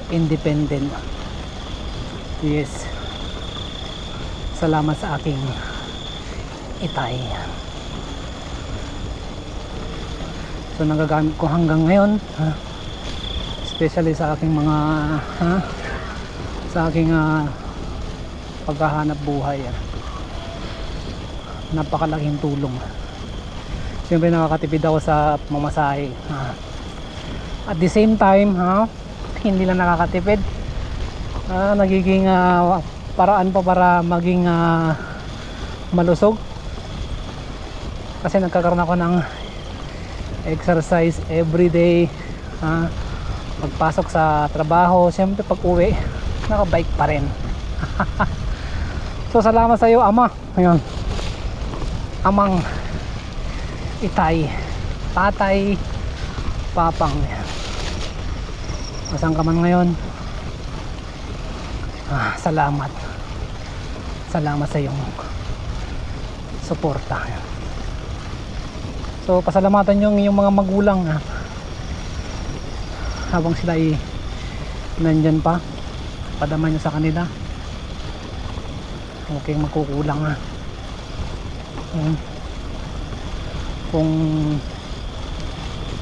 independent. Yes, salamat sa aking itay. So nagagamit ko hanggang ngayon, especially sa aking mga sa aking paghahanap buhay. Napakalaking tulong. Siyempre nakakatipid ako sa mamasahe. At the same time, hindi lang nakakatipid, nagiging paraan pa para maging malusog. Kasi nagkakaroon ako ng exercise everyday. Pagpasok sa trabaho, siyempre pag uwi, nakabike pa rin. So salamat sa iyo, Ama. Ayun, Amang Itay, Tatay, Papang. Masang ka man ngayon, salamat sa iyong suporta. So pasalamatan nyo yung mga magulang, habang sila ay nandyan pa, padama nyo sa kanila. Huwag kayong magkukulang. Kung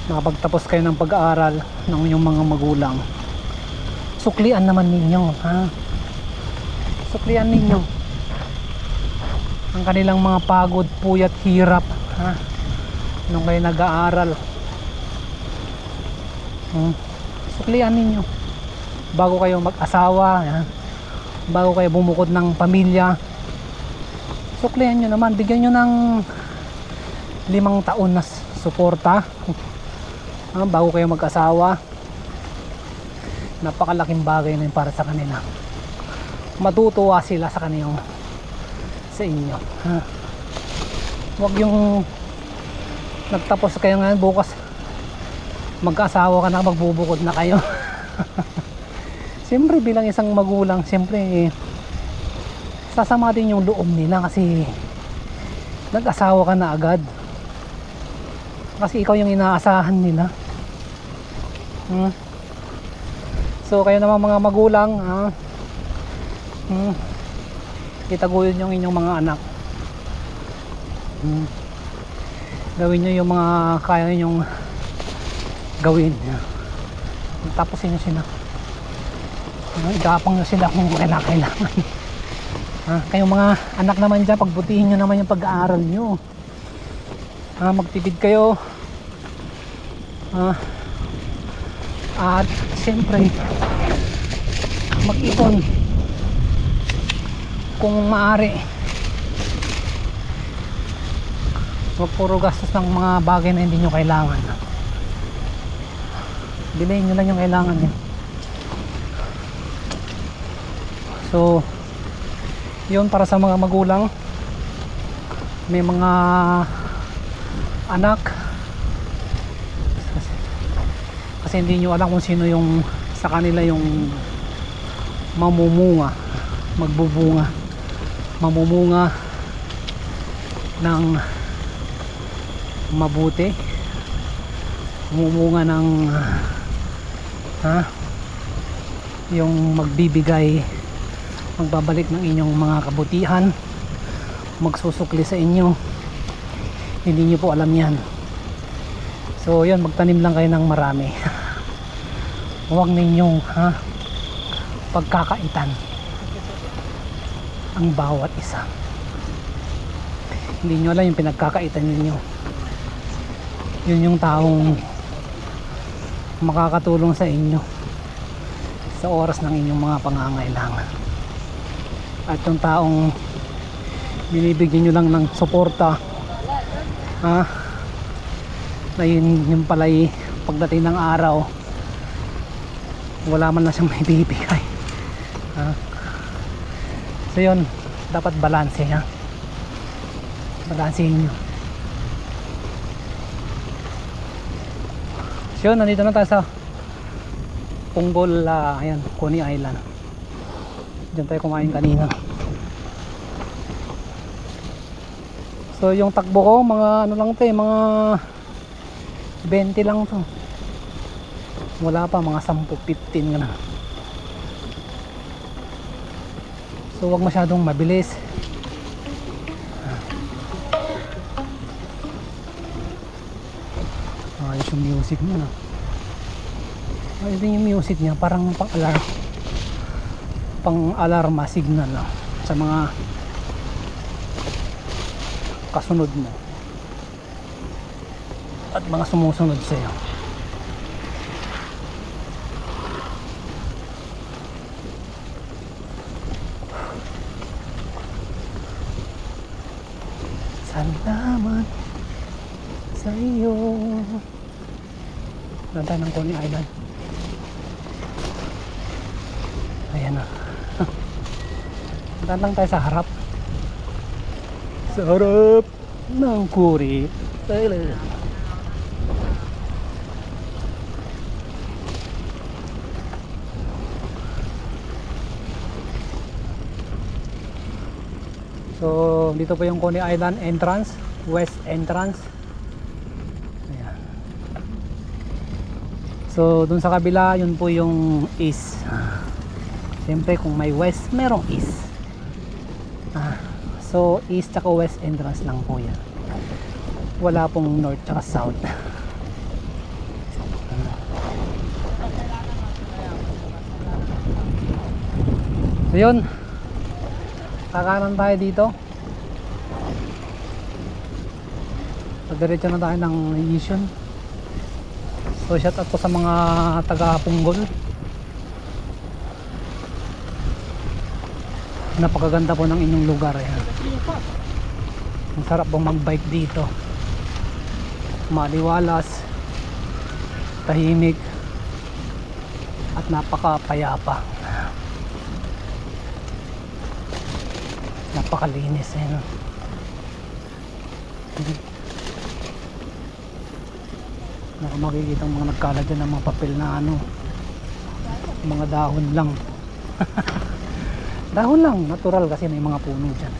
nakapagtapos kayo ng pag-aaral ng inyong mga magulang, suklian naman ninyo, suklian ninyo ang kanilang mga pagod, puyat, hirap nung kayo nag-aaral. Suklian ninyo bago kayo mag-asawa, bago kayo bumukod ng pamilya. Suklian nyo naman, bigyan nyo ng 5 taon na suporta bago kayo mag-asawa. Napakalaking bagay na yun para sa kanila. Matutuwa sila sa kaniyong, sa inyo. Huwag yung nagtapos kayo ngayon, bukas mag-asawa ka na, magbubukod na kayo. Siyempre bilang isang magulang, siyempre sasama din yung loob nila kasi nag-asawa ka na agad. Kasi ikaw yung inaasahan nila. So kayo naman mga magulang, itaguyod yung inyong mga anak. Gawin nyo yung mga kaya nyong gawin. Tapusin nyo sila, igapang nyo sila kung kailangan. Kayong mga anak naman dyan, pagbutihin nyo naman yung pag-aaral nyo. Magtipid kayo, at siyempre mag-ipon kung maaari. Huwag puro gastos ng mga bagay na hindi nyo kailangan. Bilhin nyo lang yung kailangan nyo. So yun, para sa mga magulang may mga anak, kasi hindi nyo alam kung sino yung sa kanila yung mamumunga, mamumunga ng mabuti, mamumunga ng yung magbibigay, magbabalik ng inyong mga kabutihan, magsusukli sa inyo. Hindi nyo po alam yan. So yun, magtanim lang kayo ng marami. Huwag ninyong pagkakaitan ang bawat isa. Hindi nyo alam yung pinagkakaitan ninyo. Yun yung taong makakatulong sa inyo sa oras ng inyong mga pangangailangan. At yung taong binibigyan nyo lang ng suporta, na yun pala'y pagdating ng araw wala man lang siyang may bibigay. So yun, dapat balanse, balansehin nyo. So yun, nandito na tayo sa Punggol, ayan, Coney Island. Diyan tayo kumain kanina. So yung takbo ko, mga ano lang to, mga 20 lang to. Wala pa, mga 10-15 ka na. So wag masyadong mabilis. Ayos yung music niya, no? Ayos din yung music niya, parang pang-alarma signal, no? Sa mga kasunod mo at mga sumusunod sa iyo. Salamat sa iyo. Nantay ng Coney Island. Ayan na. Nantay lang tayo sa harap. Sa harap ng Coney Island. So dito po yung Coney Island entrance, west entrance. Ayan. So dun sa kabila, yun po yung east. Siyempre kung may west, merong east. So east tsaka west entrance lang po yan. Wala pong north tsaka south. So yun, kakanan tayo dito. Diretso na tayo ng Yishun. So shout out po sa mga taga Punggol. Napakaganda po ng inyong lugar. Ayan. Ang sarap pong mag-bike dito. Maliwalas, tahimik, at napakapayapa. Napakalinis eh, no? Makikita ang mga nagkalat dyan ng mga papel na ano, mga dahon lang. Dahon lang, natural kasi may mga puno dyan.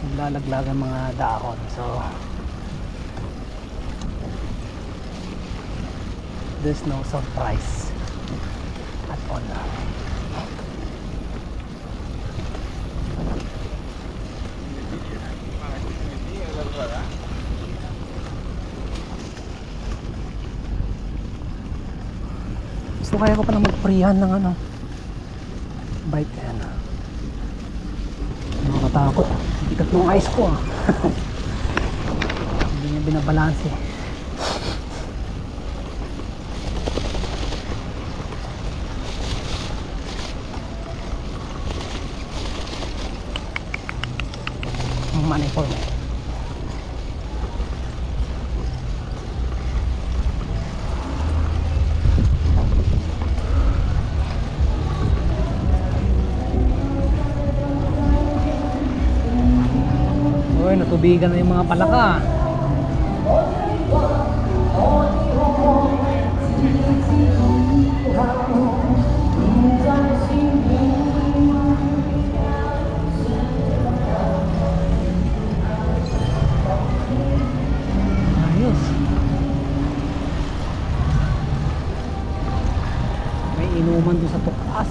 Naglalaglagan mga dahon. So there's no surprise at all. So kaya ko pa na mag-freehan ng ano, bike. Ayan. Nakakatakot. Ikat ng ice ko ah. Hindi niya binabalanse. Ang manifold. Natubigan na yung mga palaka. Ayos. May inuman doon sa tukas.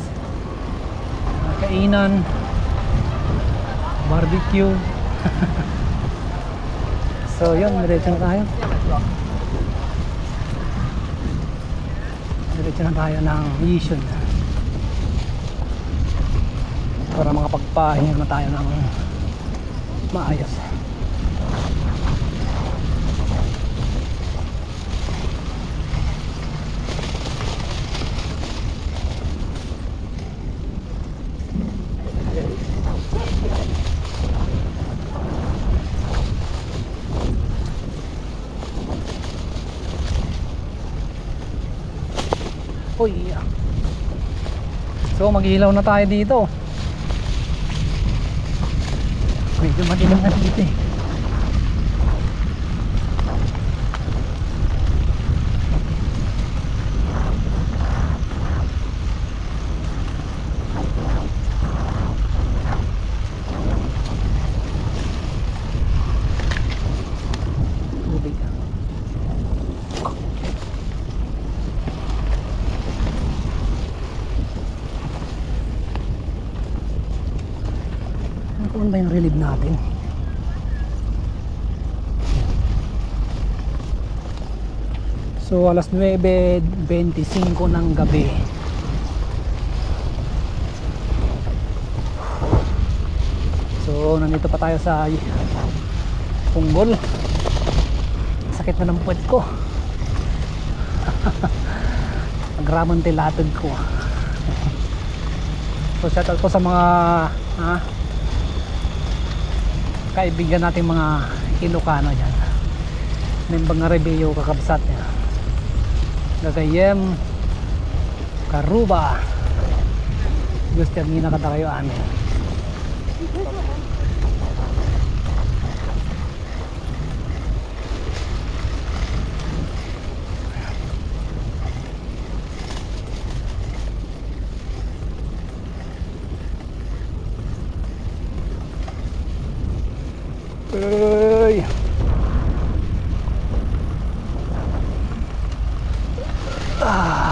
Kainan, barbecue. So yun, diretso na tayo. Diretso na tayo ng Yishun para makapagpahinga na tayo ng maayos. Uy, so maghihilaw na tayo dito. Medyo madilim na dito eh. Kung ba yung relieve natin? So alas 9:25 ng gabi. So nandito pa tayo sa Punggol. Sakit na ng puwet ko. Nagramon tilatag ko. So shout out ko sa mga kaibigan natin mga Ilocano dyan. Nembang nga Rebeo kakabsat niya. Gagayem Karuba. Gusto niya nakatakayo amin. Uy. Ah.